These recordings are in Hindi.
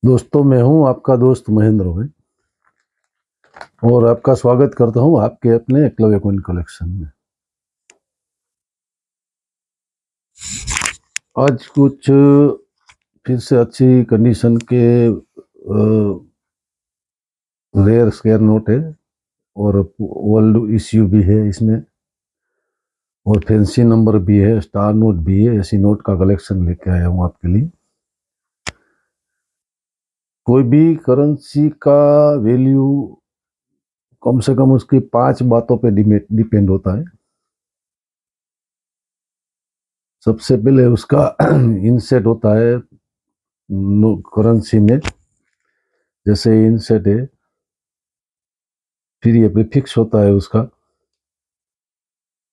दोस्तों, मैं हूं आपका दोस्त महेंद्र भाई और आपका स्वागत करता हूं आपके अपने एकलव्य कॉइन कलेक्शन में। आज कुछ फिर से अच्छी कंडीशन के रेयर स्क्वायर नोट है और वर्ल्ड इश्यू भी है इसमें और फैंसी नंबर भी है, स्टार नोट भी है। ऐसी नोट का कलेक्शन लेके आया हूं आपके लिए। कोई भी करेंसी का वैल्यू कम से कम उसकी 5 बातों पे डिपेंड होता है। सबसे पहले उसका इनसेट होता है करेंसी में, जैसे इनसेट है। फिर ये प्रीफिक्स होता है उसका।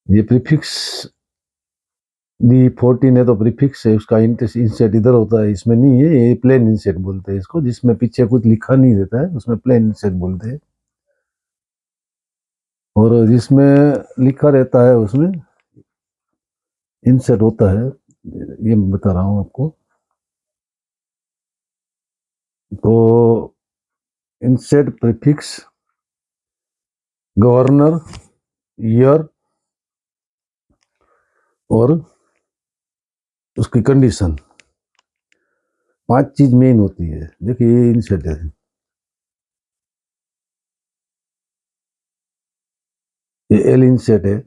ये प्रीफिक्स D14 है तो प्रीफिक्स है उसका। इंसेट इधर होता है, इसमें नहीं है। ये प्लेन इंसेट बोलते हैं इसको, जिसमें पीछे कुछ लिखा नहीं रहता है, उसमें प्लेन इंसेट बोलते हैं। और जिसमें लिखा रहता है उसमें इंसेट होता है। ये मैं बता रहा हूँ आपको। तो इंसेट, प्रीफिक्स, गवर्नर, ईयर और उसकी कंडीशन, 5 चीज मेन होती है। देखिए ये इंसेट है, ये एल इंसेट है,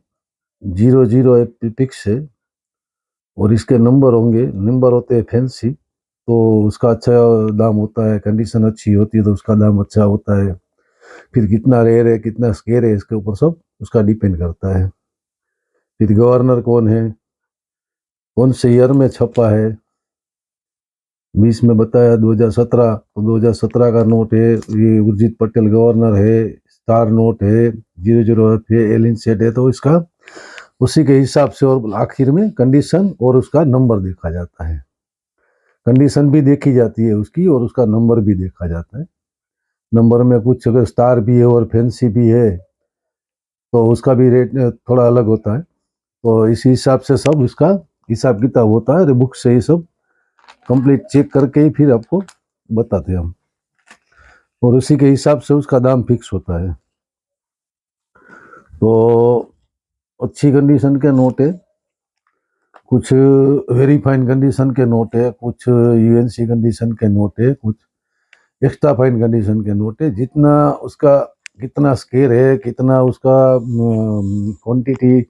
00 है, प्रीफिक्स है और इसके नंबर होंगे। नंबर होते हैं फैंसी, तो उसका अच्छा दाम होता है। कंडीशन अच्छी होती है तो उसका दाम अच्छा होता है। फिर कितना रेयर है, कितना स्केयर है, इसके ऊपर सब उसका डिपेंड करता है। फिर गवर्नर कौन है, कौन से ईयर में छपा है। 20 में बताया 2017, तो 2017 का नोट है। ये उर्जित पटेल गवर्नर है, स्टार नोट है, 00 है, एलिन सेट है। तो इसका उसी के हिसाब से और आखिर में कंडीशन और उसका नंबर देखा जाता है। कंडीशन भी देखी जाती है उसकी और उसका नंबर भी देखा जाता है। नंबर में कुछ अगर स्टार भी है और फैंसी भी है तो उसका भी रेट थोड़ा अलग होता है। तो इसी हिसाब से सब उसका हिसाब किताब होता है। बुक से ही सब कंप्लीट चेक करके ही फिर आपको बताते हैं हम, और उसी के हिसाब से उसका दाम फिक्स होता है। तो अच्छी कंडीशन के नोट है, कुछ वेरी फाइन कंडीशन के नोट है, कुछ यूएनसी कंडीशन के नोट है, कुछ एक्स्ट्रा फाइन कंडीशन के नोट है। जितना उसका कितना स्केयर है, कितना उसका क्वांटिटी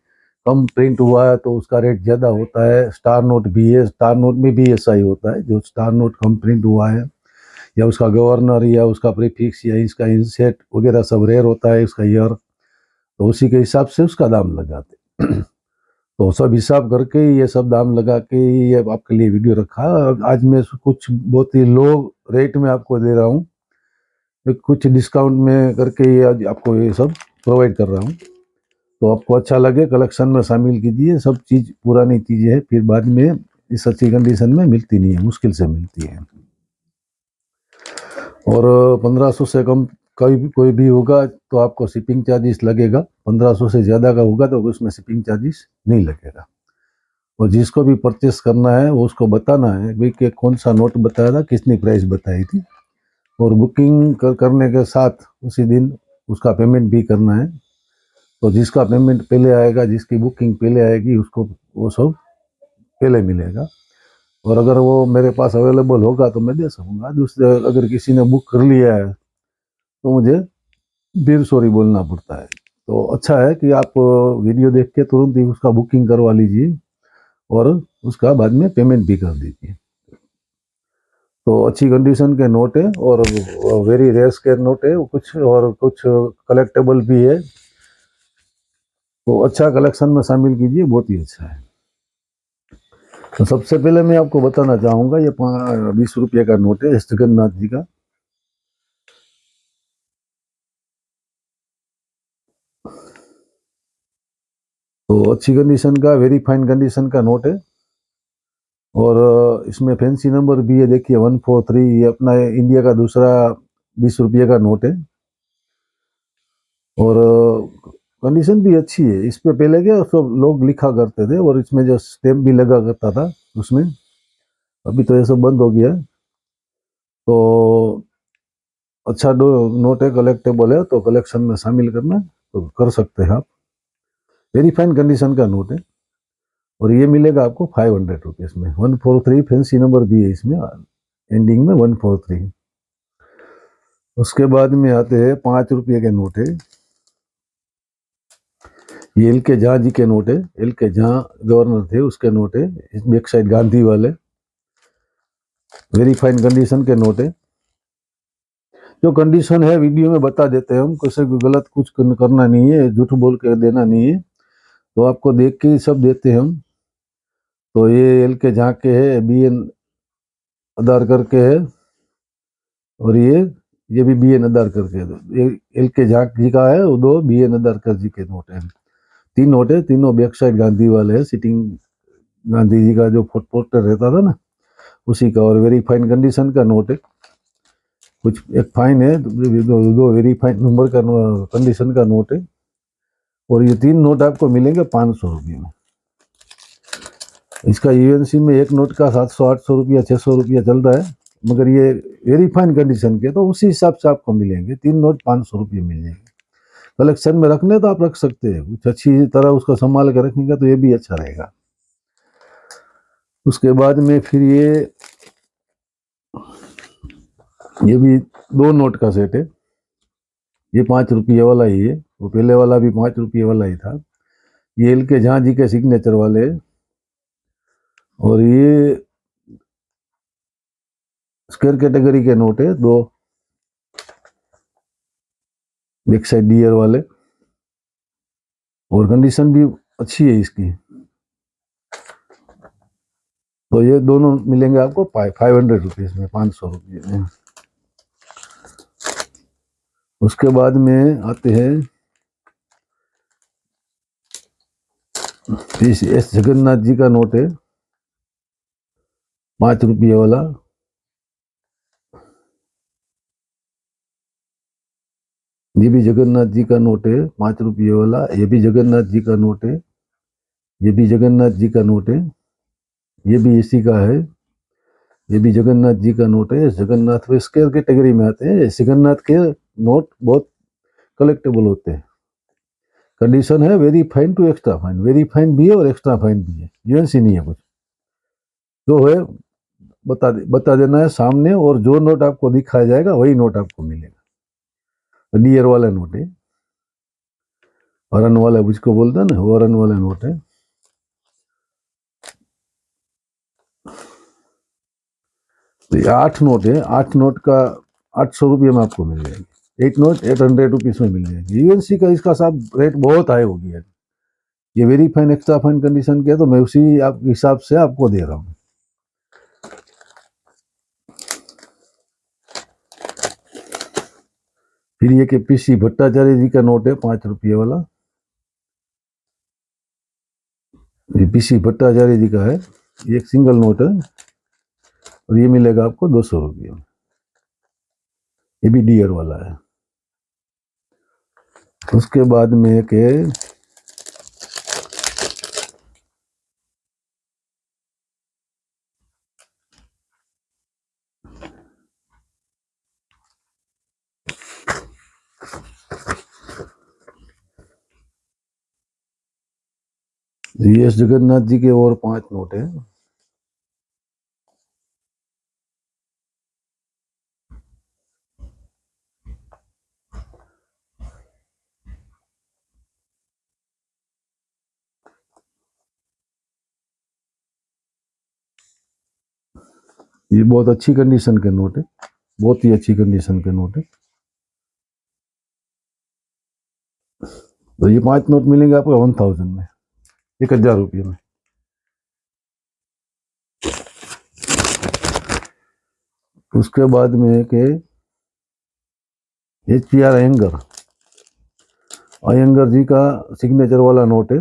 कम प्रिंट हुआ है तो उसका रेट ज़्यादा होता है। स्टार नोट भी है, स्टार नोट में भी ऐसा ही होता है। जो स्टार नोट कम प्रिंट हुआ है या उसका गवर्नर या उसका प्रीफिक्स या इसका इंसेट वगैरह सब रेयर होता है, इसका ईयर, तो उसी के हिसाब से उसका दाम लगाते हैं। तो सब हिसाब करके ये सब दाम लगा के ये आपके लिए वीडियो रखा। आज मैं कुछ बहुत ही लो रेट में आपको दे रहा हूँ, कुछ डिस्काउंट में करके ये आज आपको ये सब प्रोवाइड कर रहा हूँ। तो आपको अच्छा लगे कलेक्शन में शामिल कीजिए। सब चीज़ पुरानी चीज़ें है, फिर बाद में इस अच्छी कंडीशन में मिलती नहीं है, मुश्किल से मिलती है। और 1500 से कम कोई भी होगा तो आपको शिपिंग चार्जेस लगेगा। 1500 से ज़्यादा का होगा तो उसमें शिपिंग चार्जेस नहीं लगेगा। और जिसको भी परचेस करना है वो उसको बताना है भाई कि कौन सा नोट बताया था, कितनी प्राइस बताई थी। और बुकिंग करने के साथ उसी दिन उसका पेमेंट भी करना है। तो जिसका पेमेंट पहले आएगा, जिसकी बुकिंग पहले आएगी, उसको वो सब पहले मिलेगा। और अगर वो मेरे पास अवेलेबल होगा तो मैं दे सकूँगा। दूसरे अगर किसी ने बुक कर लिया है तो मुझे फिर सॉरी बोलना पड़ता है। तो अच्छा है कि आप वीडियो देख के तुरंत ही उसका बुकिंग करवा लीजिए और उसका बाद में पेमेंट भी कर दीजिए। तो अच्छी कंडीशन के नोट है और वेरी रेयर स्केयर नोट है। कुछ और कुछ कलेक्टेबल भी है। तो अच्छा कलेक्शन में शामिल कीजिए, बहुत ही अच्छा है। तो सबसे पहले मैं आपको बताना चाहूँगा, ये 20 रुपये का नोट है जगन्नाथ जी का। तो अच्छी कंडीशन का, वेरी फाइन कंडीशन का नोट है। और इसमें फैंसी नंबर भी है, देखिए 143। ये अपना इंडिया का दूसरा 20 रुपये का नोट है। और कंडीशन भी अच्छी है। इस पे पहले क्या सब लोग लिखा करते थे और इसमें जो स्टैम्प भी लगा करता था उसमें, अभी तो ये सब बंद हो गया। तो अच्छा नोट है, कलेक्टेबल है, तो कलेक्शन में शामिल करना तो कर सकते हैं आप। वेरी फाइन कंडीशन का नोट है और ये मिलेगा आपको 500 रुपीज़ में। 143 फैंसी नंबर भी है इसमें, एंडिंग में 143। उसके बाद में आते हैं 5 रुपये के नोट है। ये एल के झा जी के नोट है, एल के झा गवर्नर थे उसके नोट है, बैक साइड गांधी वाले, वेरी फाइन कंडीशन के नोट है। जो कंडीशन है वीडियो में बता देते हैं हम, किसी को गलत कुछ करना नहीं है, झूठ बोल के देना नहीं है, तो आपको देख के ही सब देते हैं हम। तो ये एल के झा के है, BN आधार करके है, और ये भी BN आधार करके है। एल के झा जी का है, वो 2 BN आधारकर जी के नोट है। 3 नोट है, तीनों बैक साइड गांधी वाले है, सिटिंग गांधी जी का जो पोस्टर रहता था ना उसी का, और वेरी फाइन कंडीशन का नोट है। कुछ एक फाइन है, दो वेरी फाइन नंबर का कंडीशन का नोट है, और ये 3 नोट आपको मिलेंगे 500 रुपये में। इसका यूएनसी में एक नोट का 700-800 रुपया 600 रुपया चल रहा है, मगर ये वेरी फाइन कंडीशन के तो उसी हिसाब से आपको मिलेंगे। 3 नोट 500 रुपये मिल जाएंगे। कलेक्शन में रखने तो आप रख सकते हैं, कुछ अच्छी तरह उसको संभाल के रखेंगे तो ये भी अच्छा रहेगा। उसके बाद में फिर ये भी 2 नोट का सेट है। ये 5 रुपये वाला ही है, वो पहले वाला भी 5 रुपये वाला ही था। ये एल के झा जी के सिग्नेचर वाले, और ये स्क्वायर कैटेगरी के नोट है, 2 बैक साइड डियर वाले, और कंडीशन भी अच्छी है इसकी। तो ये दोनों मिलेंगे आपको 500 रुपीज़ में, 500 रुपये में। उसके बाद में आते हैं एस जगन्नाथ जी का नोट है, 5 रुपये वाला। ये भी जगन्नाथ जी का नोट है, 5 रुपये वाला। ये भी जगन्नाथ जी का नोट है, ये भी जगन्नाथ जी का नोट है, ये भी इसी का है, ये भी जगन्नाथ जी का नोट है। जगन्नाथ स्क्वायर कैटेगरी में आते हैं। जगन्नाथ के नोट बहुत कलेक्टेबल होते हैं। कंडीशन है very fine to extra fine, very fine भी है और एक्स्ट्रा फाइन भी है, यूएनसी नहीं है कुछ। जो है बता देना है सामने, और जो नोट आपको दिखाया जाएगा वही नोट आपको मिलेगा। डियर वाला नोट है, रन वाला जिसको बोलते हैं ना, वो रन वाला नोट है। तो ये 8 नोट है, 8 नोट का 800 रुपये में आपको मिल जाएगी। 8 नोट 800 रुपीज़ में मिल जाएगी। यूएनसी का इसका साहब रेट बहुत हाई हो गया है। ये very fine extra fine condition के, तो मैं उसी हिसाब से आपको दे रहा हूँ। फिर ये कि PC भट्टाचार्य जी का नोट है, 5 रुपये वाला। ये PC भट्टाचार्य जी का है, ये एक सिंगल नोट है, और ये मिलेगा आपको 200 रुपये में। ये भी डियर वाला है। उसके बाद में एक है एस जगन्नाथ जी के, और 5 नोट है। ये बहुत अच्छी कंडीशन के नोट है, बहुत ही अच्छी कंडीशन के नोट है। तो ये 5 नोट मिलेंगे आपको 1000 में, 1000 रुपये में। उसके बाद में के HPR अयंगर जी का सिग्नेचर वाला नोट है।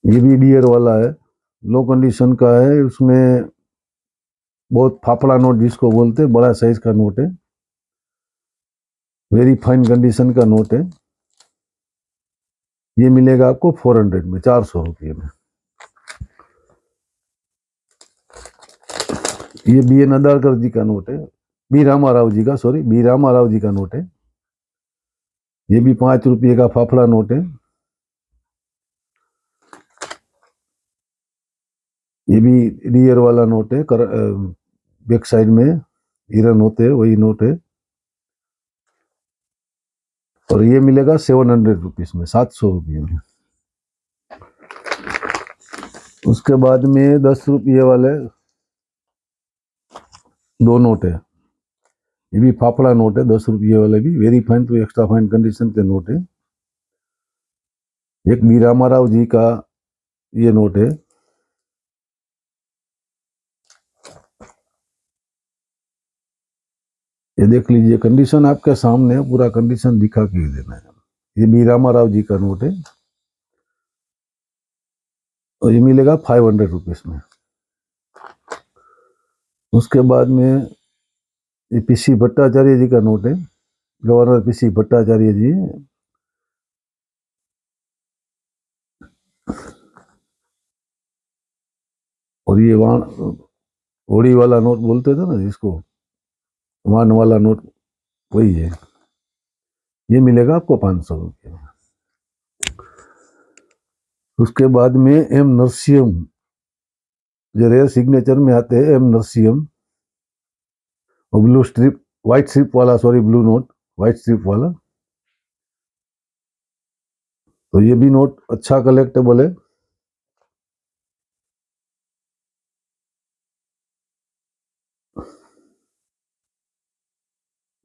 ये भी डियर वाला है, लो कंडीशन का है। उसमें बहुत फाफड़ा नोट जिसको बोलते हैं, बड़ा साइज का नोट है, वेरी फाइन कंडीशन का नोट है। ये मिलेगा आपको 400 में, 400 रुपये में। ये बी एन अदारकर जी का नोट है, बी रामाराव जी का, सॉरी बी रामाराव जी का नोट है। ये भी 5 रुपये का फाफड़ा नोट है। ये भी रियर वाला नोट है, बैक साइड में हिरन होते हैं, वही नोट है। और ये मिलेगा 700 रुपीज में, 700 रुपये में। उसके बाद में 10 रुपये वाले दो नोट है। ये भी फाफड़ा नोट है, 10 रुपये वाले भी, very fine to extra fine condition के नोट है। एक बी रामाराव जी का ये नोट है। ये देख लीजिए, कंडीशन आपके सामने है, पूरा कंडीशन दिखा के देना है। ये बी रामाराव जी का नोट है और ये मिलेगा 500 रुपीज में। उसके बाद में ये पीसी भट्टाचार्य जी का नोट है, गवर्नर पीसी भट्टाचार्य जी। और ये वाण होड़ी वाला नोट बोलते थे ना जिसको, वाण वाला नोट, वही है। ये मिलेगा आपको 500 रुपये में। उसके बाद में एम नरसिंहम, जो रेयर सिग्नेचर में आते हैं, एम नरसिंहम, और ब्लू स्ट्रिप, व्हाइट स्ट्रिप वाला, sorry blue note, white strip वाला। तो ये भी नोट अच्छा कलेक्टेबल है।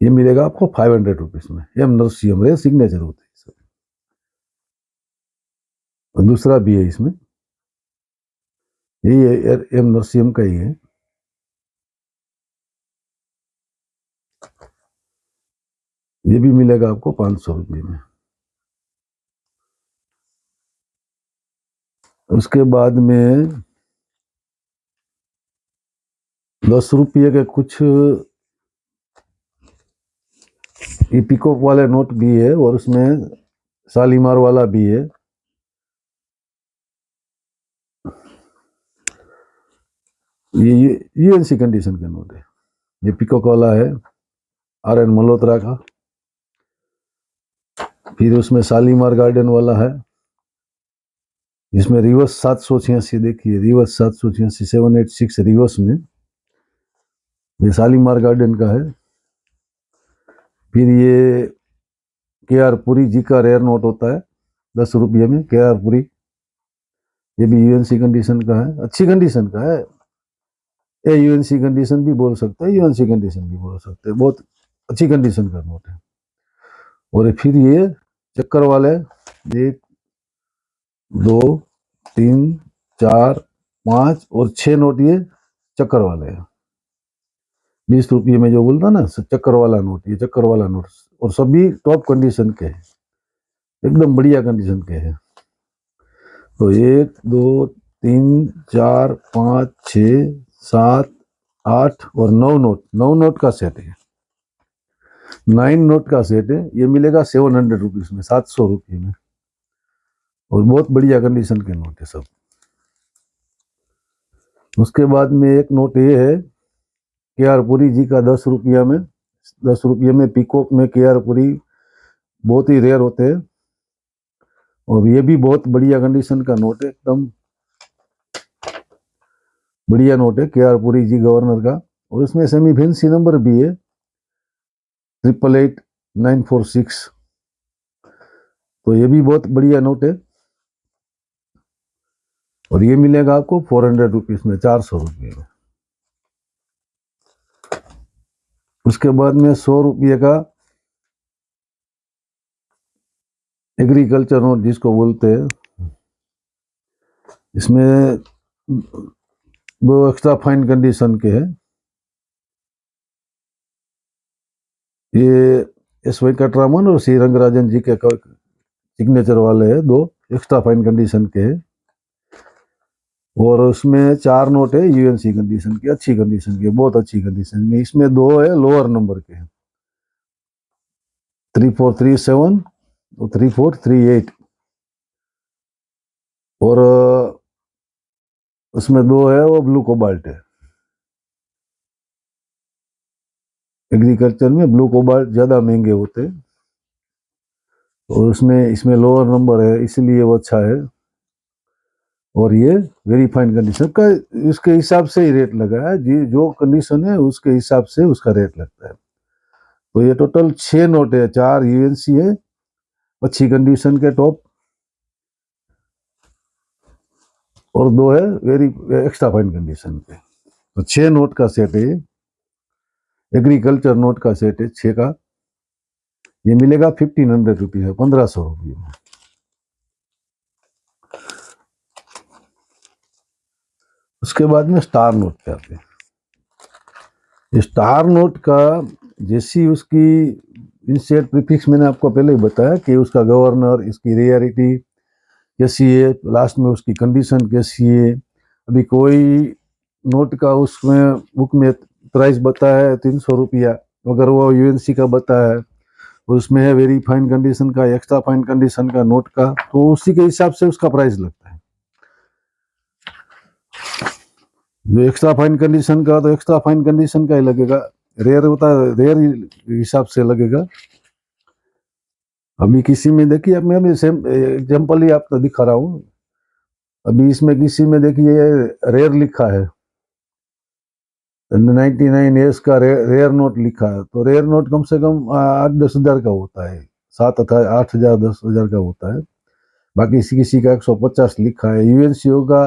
ये मिलेगा आपको 500 रुपीज में। एम नरसिंहम रेयर सिग्नेचर होते हैं सब। और दूसरा भी है इसमें, यही है, एम नरसिंहम का ही है। ये भी मिलेगा आपको 500 रुपये में। उसके बाद में 10 रुपये के कुछ ये पिकॉक वाले नोट भी है, और उसमें शालीमार वाला भी है। ये यूएनसी कंडीशन के नोट है। ये पिकॉक वाला है आर एन मल्होत्रा का। फिर उसमें शालीमार गार्डन वाला है, जिसमें रिवर्स 786, देखिए रिवर्स 786, 786 रिवर्स में, ये शालीमार गार्डन का है। फिर ये के आर पुरी जी का रेयर नोट होता है 10 रुपये में, के आर पुरी। ये भी यूएनसी कंडीशन का है, अच्छी कंडीशन का है। ये यूएनसी कंडीशन भी बोल सकते हैं, यूएनसी कंडीशन भी बोल सकते हैं, बहुत अच्छी कंडीशन का नोट है। और फिर ये चक्कर वाले 1 2 3 4 5 और 6 नोट ये चक्कर वाले हैं। 20 रुपये में जो बोलता ना चक्कर वाला नोट, ये चक्कर वाला नोट, और सभी टॉप कंडीशन के हैं, एकदम बढ़िया कंडीशन के हैं। तो 1 2 3 4 5 6 7 8 और 9 नोट का सेट है, 9 नोट का सेट है। ये मिलेगा 700 रुपीज में, 700 रुपये में, और बहुत बढ़िया कंडीशन के नोट है सब। उसके बाद में एक नोट ये है के आर पुरी जी का, 10 रुपया में, 10 रुपये में पीकॉक में के आर पुरी, बहुत ही रेयर होते हैं। और ये भी बहुत बढ़िया कंडीशन का नोट है, एकदम बढ़िया नोट है, के आर पुरी जी गवर्नर का। और इसमें सेमी फैंसी नंबर भी है 888946। तो ये भी बहुत बढ़िया नोट है। और ये मिलेगा आपको 400 रुपीज में, 400 रुपये में। उसके बाद में 100 रुपये का एग्रीकल्चर नोट जिसको बोलते हैं, इसमें दो एक्स्ट्रा फाइन कंडीशन के हैं। ये एस वेंकटरामन और सी रंगराजन जी के सिग्नेचर वाले हैं, दो एक्स्ट्रा फाइन कंडीशन के हैं। और उसमें 4 नोट है यूएनसी कंडीशन के, अच्छी कंडीशन के, बहुत अच्छी कंडीशन में। इसमें 2 है लोअर नंबर के, 3437 और 3438। और उसमें 2 है वो ब्लू कोबाल्ट है। एग्रीकल्चर में ब्लू कोबाल्ट ज़्यादा महंगे होते हैं, और इसमें लोअर नंबर है, इसलिए वो अच्छा है। और ये वेरी फाइन कंडीशन का, इसके हिसाब से ही रेट लगा है जी, जो कंडीशन है उसके हिसाब से उसका रेट लगता है। तो ये टोटल 6 नोट है, 4 यूएनसी है अच्छी कंडीशन के टॉप, और 2 है वेरी एक्स्ट्रा फाइन कंडीशन के। तो 6 नोट का सेट है, एग्रीकल्चर नोट का सेट है 6 का। ये मिलेगा 1500 रुपये है, 1500 रुपये में। उसके बाद में स्टार नोट पे आते हैं। स्टार नोट का जैसी उसकी इंसेट प्रीफिक्स मैंने आपको पहले ही बताया कि उसका गवर्नर, इसकी रेयरिटी कैसी है, लास्ट में उसकी कंडीशन कैसी है। अभी कोई नोट का उसमें बुक में प्राइस बताया है 300 रुपया, अगर वो यूएनसी का बताया है, उसमें है वेरी फाइन कंडीशन का, एक्स्ट्रा फाइन कंडीशन का नोट का, तो उसी के हिसाब से उसका प्राइस लगता है। जो एक्स्ट्रा फाइन कंडीशन का तो एक्स्ट्रा फाइन कंडीशन का ही लगेगा, रेयर होता है रेयर हिसाब से लगेगा। अभी किसी में देखिए, मैं अभी सेम एग्जाम्पल ही आपको दिखा रहा हूँ। अभी इसमें किसी में देखिए रेयर लिखा है, 99 ईयर्स का रेयर नोट लिखा है, तो रेयर नोट कम से कम 8-10 हज़ार का होता है, 7-8 हज़ार 10 हज़ार का होता है। बाकी किसी का 150 लिखा है, यूएनसी होगा।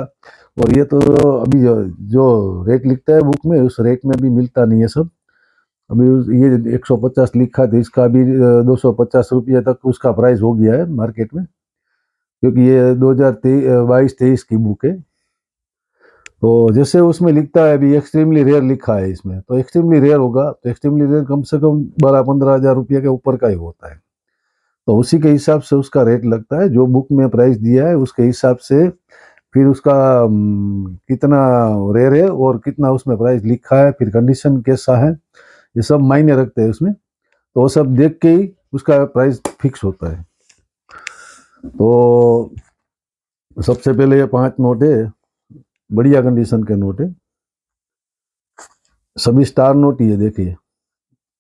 और ये तो अभी जो रेट लिखता है बुक में, उस रेट में भी मिलता नहीं है सब। अभी ये 150 लिखा है, तो इसका भी 250 रुपये तक उसका प्राइस हो गया है मार्केट में, क्योंकि ये 2022-23 की बुक है। तो जैसे उसमें लिखता है अभी एक्सट्रीमली रेयर लिखा है इसमें, तो एक्सट्रीमली रेयर होगा, तो एक्सट्रीमली रेयर कम से कम 12-15 हज़ार रुपये के ऊपर का ही होता है। तो उसी के हिसाब से उसका रेट लगता है, जो बुक में प्राइस दिया है उसके हिसाब से फिर उसका कितना रेयर है और कितना उसमें प्राइस लिखा है, फिर कंडीशन कैसा है, ये सब मायने रखते हैं उसमें। तो वो सब देख के ही उसका प्राइस फिक्स होता है। तो सबसे पहले ये 5 नोट है, बढ़िया कंडीशन के नोट है, सभी स्टार नोट ही है। देखिए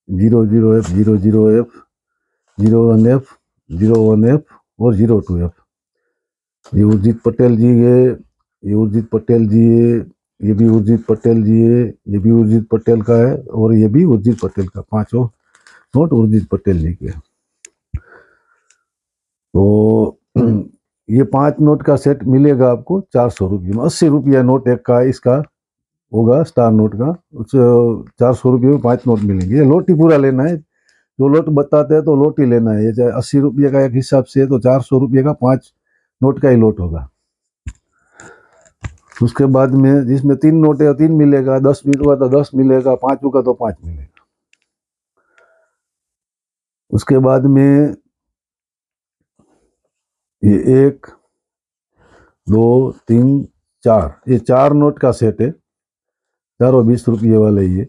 00F, 00F, 01F, 01F और 02F। ये उर्जित पटेल जी है, ये उर्जित पटेल जी है, ये भी उर्जित पटेल जी है, ये भी उर्जित पटेल का है, और ये भी उर्जित पटेल का। 5 नोट उर्जित पटेल जी के। तो ये 5 नोट का सेट मिलेगा आपको 400 रुपये में। 80 रुपया नोट एक का इसका होगा, स्टार नोट का। उस 400 रुपये में 5 नोट मिलेंगे। ये लोट ही पूरा लेना है, जो लोट बताते हैं तो लोट ही लेना है। ये चाहे 80 रुपये का एक हिसाब से है, तो 400 रुपये का 5 नोट का ही लोट होगा। उसके बाद में जिसमें 3 नोट है 3 मिलेगा, 10 होगा तो 10 मिलेगा, 5 होगा तो 5 मिलेगा। उसके बाद में ये 1, 2, 3, 4, ये 4 नोट का सेट है, चारों 20 रुपये वाले ये,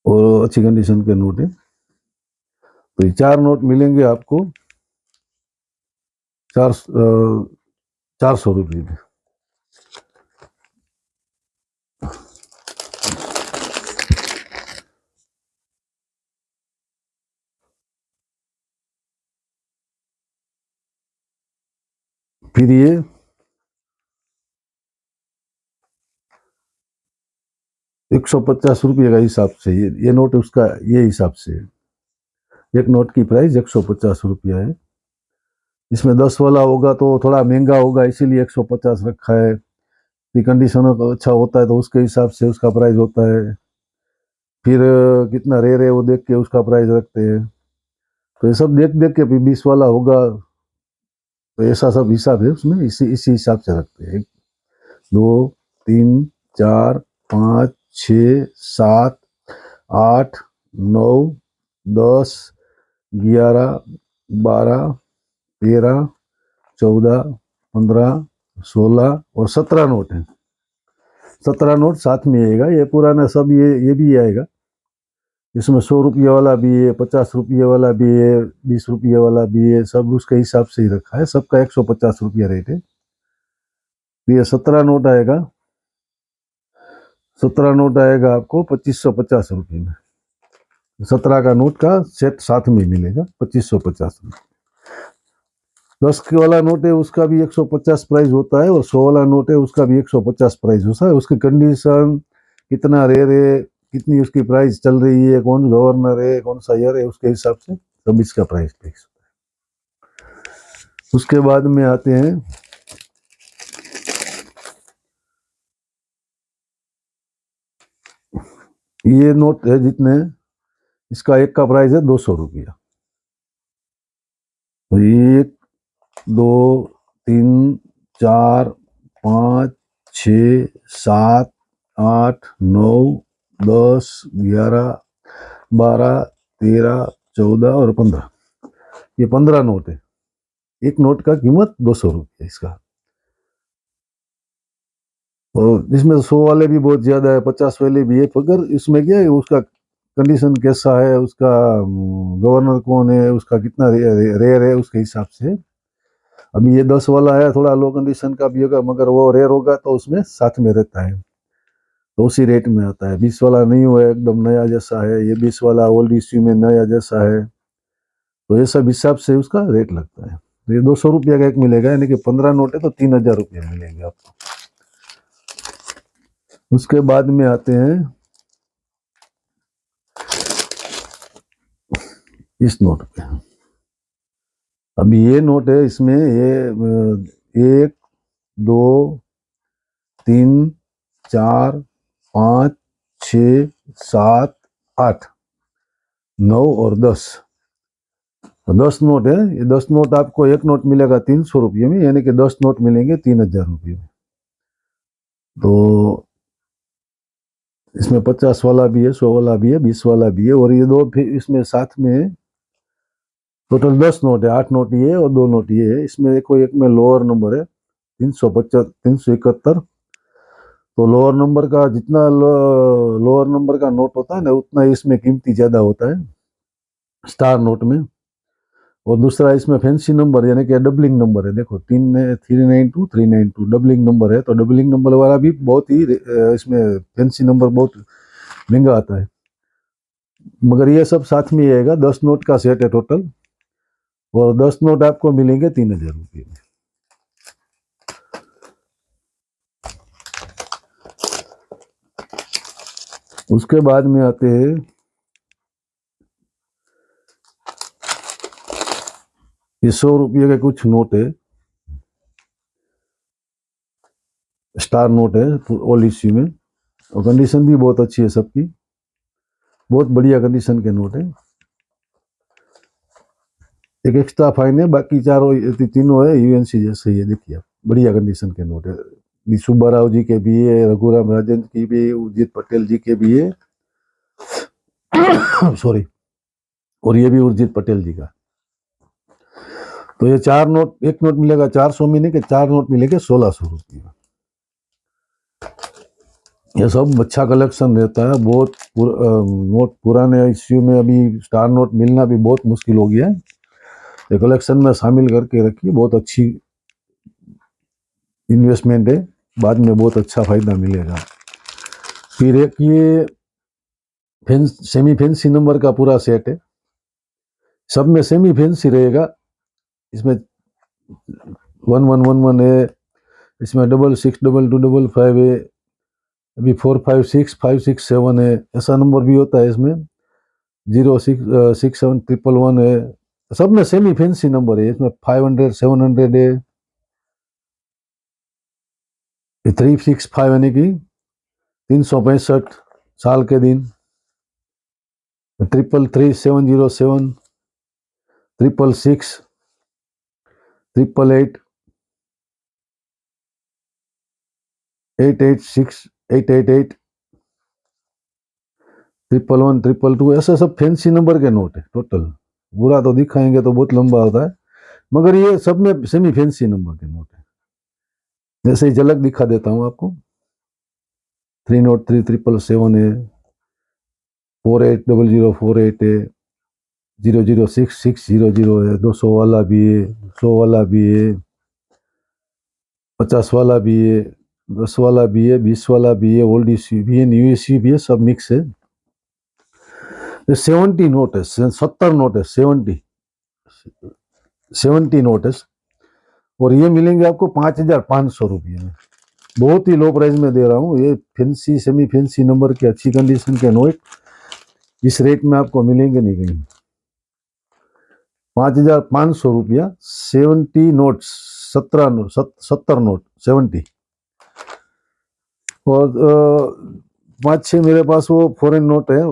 और अच्छी कंडीशन के नोट है। तो ये 4 नोट मिलेंगे आपको 400 रुपये में। फिर ये 150 रुपये का हिसाब से, ये नोट उसका ये हिसाब से है। एक नोट की प्राइस 150 रुपया है। इसमें 10 वाला होगा तो थोड़ा महंगा होगा, इसीलिए 150 रखा है। कि कंडीशन अच्छा होता है तो उसके हिसाब से उसका प्राइस होता है। फिर कितना रेयर है वो देख के उसका प्राइस रखते हैं। तो ये सब देख देख के भी 20 वाला होगा, तो ऐसा सब हिसाब है उसमें, इसी हिसाब से रखते हैं। 1, 2, 3, 4, 5, 6, 7, 8, 9, 10, 11, 12, 13, 14, 15, 16 और 17 नोट है। 17 नोट साथ में आएगा, ये पुराना सब ये भी आएगा। इसमें 100 रुपये वाला भी है, 50 रुपये वाला भी है, 20 रुपये वाला भी है, सब उसके हिसाब से ही रखा है। सबका 150 रुपया रेट है। तो ये 17 नोट आएगा। 17 नोट आएगा आपको 2550 रुपये में। 17 का नोट का सेट साथ में मिलेगा 2550 रुपये। 10 के वाला नोट है उसका भी 150 प्राइस होता है, और 100 वाला नोट है उसका भी 150 प्राइस होता है। उसकी कंडीशन, कितना रेयर है, कितनी उसकी प्राइस चल रही है, कौन गवर्नर है, कौन सा ईयर है, उसके हिसाब से सब इसका प्राइस फिक्स होता है। उसके बाद में आते हैं ये नोट है जितने, इसका एक का प्राइस है 200 रुपया। तो 1 2 3 4 5 6 7 8 9 10 11 12 13 14 और 15, ये 15 नोट है। एक नोट का कीमत 200 रुपये इसका। और इसमें 100 वाले भी बहुत ज्यादा है, 50 वाले भी है, मगर इसमें क्या है, उसका कंडीशन कैसा है, उसका गवर्नर कौन है, उसका कितना रेयर है, उसके हिसाब से। अभी ये 10 वाला है, थोड़ा लो कंडीशन का भी होगा, मगर वो रेयर होगा तो उसमें साथ में रहता है, तो उसी रेट में आता है। 20 वाला नहीं हुआ है, एकदम नया जैसा है, ये 20 वाला ओल्ड इश्यू में नया जैसा है, तो ये सब हिसाब से उसका रेट लगता है। तो ये 200 रुपया का एक मिलेगा, यानी कि 15 नोट है तो 3000 रुपये मिलेंगे आपको। उसके बाद में आते हैं इस नोट पे। अभी ये नोट है, इसमें ये 1 2 3 4 5 6 7 8 9 और 10, 10 नोट है। ये 10 नोट आपको, एक नोट मिलेगा 300 रुपये में, यानी कि 10 नोट मिलेंगे 3000 रुपये में। तो इसमें 50 वाला भी है, 100 वाला भी है, 20 वाला भी है, और ये दो फिर इसमें साथ में टोटल 10 नोट है। 8 नोट ये और 2 नोट ये है। इसमें कोई एक में लोअर नंबर है 371, तो लोअर नंबर का जितना लोअर नंबर का नोट होता है ना, उतना इसमें कीमती ज्यादा होता है स्टार नोट में। और दूसरा इसमें फैंसी नंबर, यानी कि डबलिंग नंबर है, देखो 392 डबलिंग नंबर है, तो डबलिंग नंबर वाला भी बहुत ही इसमें फैंसी नंबर बहुत महंगा आता है। मगर ये सब साथ में आएगा, 10 नोट का सेट है टोटल, और 10 नोट आपको मिलेंगे 3000 रुपये में। उसके बाद में आते हैं ये 100 रुपये के कुछ नोट है, स्टार नोट है ओल्ड इश्यू में, और कंडीशन भी बहुत अच्छी है सबकी, बहुत बढ़िया कंडीशन के नोट है। एक एक्स्ट्रा फाइन है, बाकी तीनों है यूएनसी जैसे, ये देखिए आप, बढ़िया कंडीशन के नोट है। सुब्बा राव जी के भी है, रघुराम राजन की भी, उर्जित पटेल जी के भी है सॉरी, और ये भी उर्जित पटेल जी का। तो ये 4 नोट, एक नोट मिलेगा 400 में, नहीं कि 4 नोट मिलेंगे 1600 रुपये। ये सब अच्छा कलेक्शन रहता है, बहुत नोट पुराने इश्यू में अभी स्टार नोट मिलना भी बहुत मुश्किल हो गया है। ये कलेक्शन में शामिल करके रखिए, बहुत अच्छी इन्वेस्टमेंट है, बाद में बहुत अच्छा फायदा मिलेगा। फिर एक ये सेमी फैंसी नंबर का पूरा सेट है, सब में सेमी फैंसी रहेगा। इसमें 1111 है, इसमें 662225 है, अभी 456567 है, ऐसा नंबर भी होता है इसमें, 066711 है। सब में सेमी फैंसी नंबर है। इसमें 500 700 है, 365 यानी कि 365 साल के दिन, 333707, 666, 888, 886, 888, 111, 222, ऐसे सब फैंसी नंबर के नोट है टोटल। पूरा तो दिखाएंगे तो बहुत लंबा होता है, मगर ये सब में सेमी फैंसी नंबर के नोट है। जैसे ही झलक दिखा देता हूँ आपको, 303 777 है, 480048 है, 006600 है, 200 वाला भी है, 100 वाला भी है, 50 वाला भी है, 10 वाला भी है, 20 वाला भी है, ओल्ड इश्यू भी है, न्यू इश्यू भी है, सब मिक्स है। 70 नोट है, 70 नोट है, 70 नोट है। और ये मिलेंगे आपको 5,500 रुपये में। बहुत ही लो प्राइस में दे रहा हूँ। ये फैंसी सेमी फैंसी नंबर के अच्छी कंडीशन के नोट इस रेट में आपको मिलेंगे नहीं कहीं। 5,500 रुपया 70 नोट, 70 नोट 70। और 5-6 मेरे पास वो फॉरेन नोट है,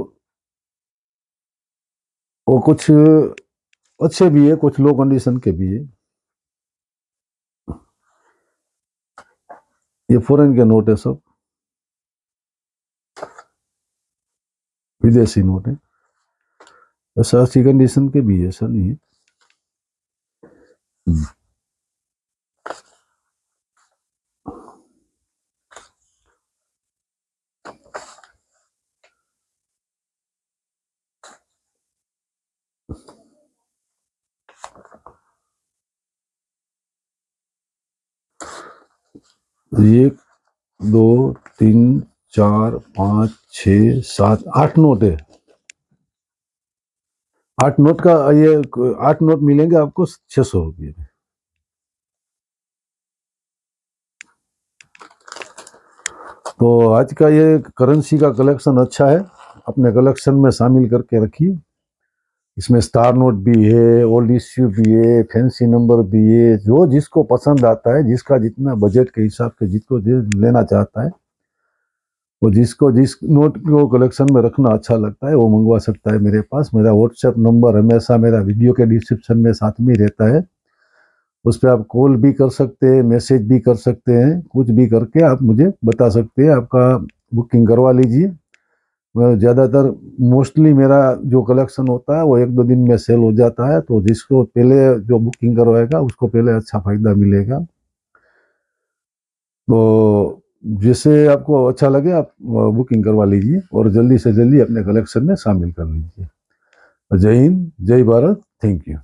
वो कुछ अच्छे भी है, कुछ लो कंडीशन के भी है। ये फॉरेन के नोट है, सब विदेशी नोट है। ऐसा अच्छी कंडीशन के भी है, ऐसा नहीं है। एक, 2, 3, 4, 5, 6, 7, 8 नोट है। 8 नोट का ये 8 नोट मिलेंगे आपको 600 रुपये में। तो आज का ये करेंसी का कलेक्शन अच्छा है, अपने कलेक्शन में शामिल करके रखिए। इसमें स्टार नोट भी है, ओल्ड इश्यू भी है, फैंसी नंबर भी है। जो जिसको पसंद आता है, जिसका जितना बजट के हिसाब से जिसको लेना चाहता है, वो जिसको जिस नोट को कलेक्शन में रखना अच्छा लगता है वो मंगवा सकता है मेरे पास। मेरा व्हाट्सएप नंबर हमेशा मेरा वीडियो के डिस्क्रिप्शन में साथ में रहता है। उस पर आप कॉल भी कर सकते हैं, मैसेज भी कर सकते हैं, कुछ भी करके आप मुझे बता सकते हैं, आपका बुकिंग करवा लीजिए। ज़्यादातर मोस्टली मेरा जो कलेक्शन होता है वो 1-2 दिन में सेल हो जाता है। तो जिसको पहले जो बुकिंग करवाएगा उसको पहले अच्छा फ़ायदा मिलेगा। तो जैसे आपको अच्छा लगे आप बुकिंग करवा लीजिए और जल्दी से जल्दी अपने कलेक्शन में शामिल कर लीजिए। जय हिंद, जय भारत, थैंक यू।